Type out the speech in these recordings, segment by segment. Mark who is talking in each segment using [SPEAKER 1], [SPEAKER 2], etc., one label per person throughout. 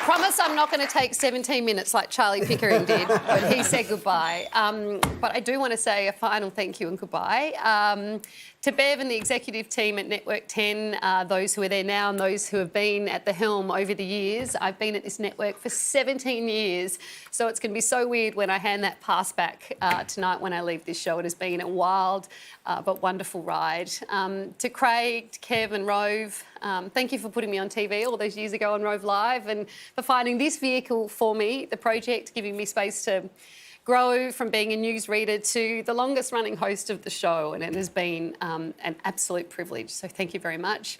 [SPEAKER 1] promise I'm not going to take 17 minutes like Charlie Pickering did, but he said goodbye. But I do want to say a final thank you and goodbye to Bev and the executive team at Network 10, those who are there now and those who have been at the helm over the years. I've been at this network for 17 years, so it's going to be so weird when I hand that pass back tonight when I leave this show. It has been a wild but wonderful ride. To Craig, to Kev and Rove, thank you for putting me on TV all those years ago on Rove Live and for finding this vehicle for me, the project, giving me space to grow from being a newsreader to the longest running host of the show, and it has been an absolute privilege, so thank you very much.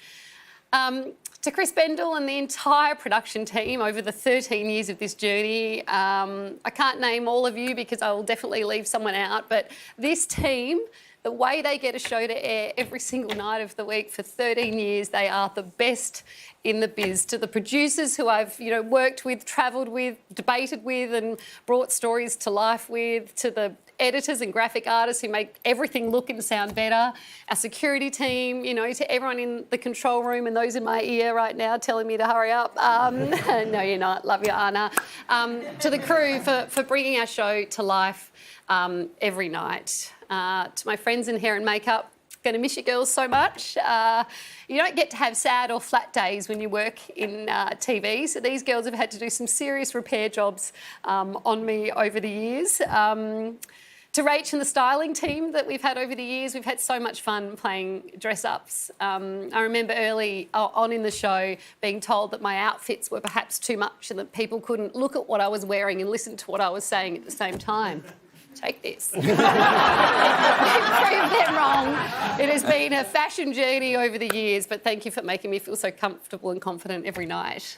[SPEAKER 1] To Chris Bendel and the entire production team over the 13 years of this journey. I can't name all of you because I will definitely leave someone out, but this team, the way they get a show to air every single night of the week for 13 years, they are the best in the biz. To the producers who I've, worked with, travelled with, debated with and brought stories to life with, to the editors and graphic artists who make everything look and sound better, our security team, to everyone in the control room and those in my ear right now telling me to hurry up. No, you're not. Love you, Anna. To the crew for bringing our show to life every night. To my friends in hair and makeup, going to miss you girls so much. You don't get to have sad or flat days when you work in TV, so these girls have had to do some serious repair jobs on me over the years. To Rach and the styling team that we've had over the years, we've had so much fun playing dress-ups. I remember early on in the show being told that my outfits were perhaps too much and that people couldn't look at what I was wearing and listen to what I was saying at the same time. Take this. Prove them wrong. It has been a fashion journey over the years, but thank you for making me feel so comfortable and confident every night.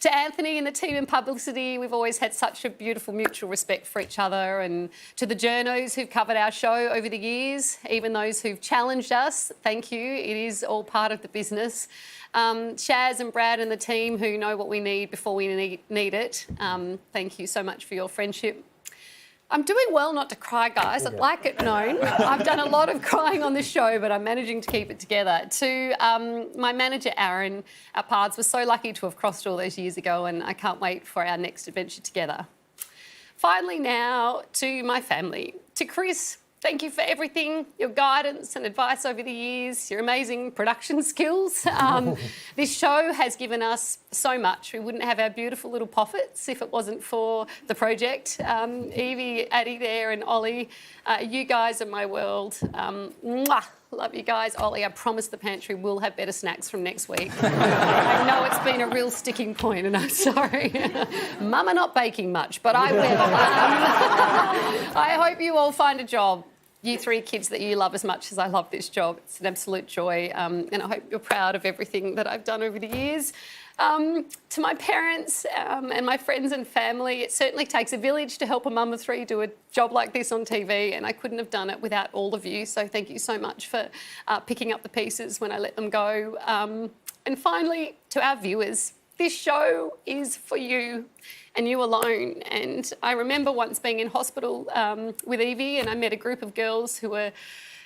[SPEAKER 1] To Anthony and the team in publicity, we've always had such a beautiful mutual respect for each other, and to the journos who've covered our show over the years, even those who've challenged us, thank you. It is all part of the business. Shaz and Brad and the team who know what we need before we need it, thank you so much for your friendship. I'm doing well not to cry, guys. I'd like it known. I've done a lot of crying on this show, but I'm managing to keep it together. To my manager, Aaron, our paths were so lucky to have crossed all those years ago, and I can't wait for our next adventure together. Finally now, to my family. To Chris, thank you for everything, your guidance and advice over the years, your amazing production skills. This show has given us so much. We wouldn't have our beautiful little poffits if it wasn't for the project. Evie, Addie there and Ollie, you guys are my world. Mwah! Love you guys. Ollie, I promise the pantry will have better snacks from next week. I know it's been a real sticking point and I'm sorry. Mum are not baking much, but I will. I hope you all find a job. You three kids that you love as much as I love this job. It's an absolute joy, and I hope you're proud of everything that I've done over the years. To my parents and my friends and family, it certainly takes a village to help a mum of three do a job like this on TV, and I couldn't have done it without all of you, so thank you so much for picking up the pieces when I let them go. And finally, to our viewers, this show is for you and you alone. And I remember once being in hospital with Evie, and I met a group of girls who were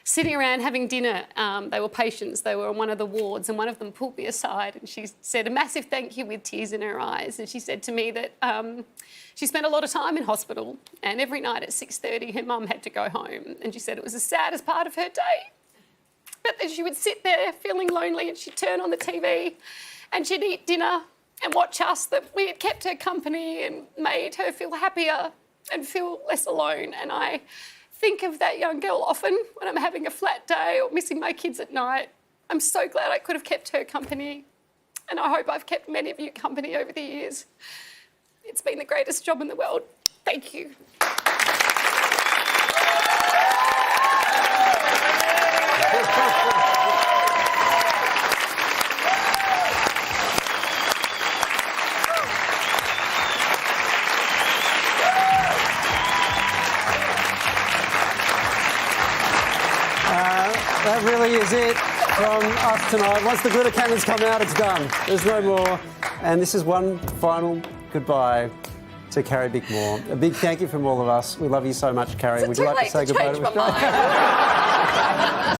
[SPEAKER 1] sitting around having dinner. They were patients, they were on one of the wards, and one of them pulled me aside and she said a massive thank you with tears in her eyes. And she said to me that she spent a lot of time in hospital, and every night at 6:30 her mum had to go home. And she said it was the saddest part of her day. But that she would sit there feeling lonely and she'd turn on the TV and she'd eat dinner and watch us, that we had kept her company and made her feel happier and feel less alone. And I think of that young girl often when I'm having a flat day or missing my kids at night. I'm so glad I could have kept her company, and I hope I've kept many of you company over the years. It's been the greatest job in the world. Thank you.
[SPEAKER 2] That really is it from us tonight. Once the glitter cannons come out, it's done. There's no more. And this is one final goodbye to Carrie Bickmore. A big thank you from all of us. We love you so much, Carrie. Would you like to say goodbye to us?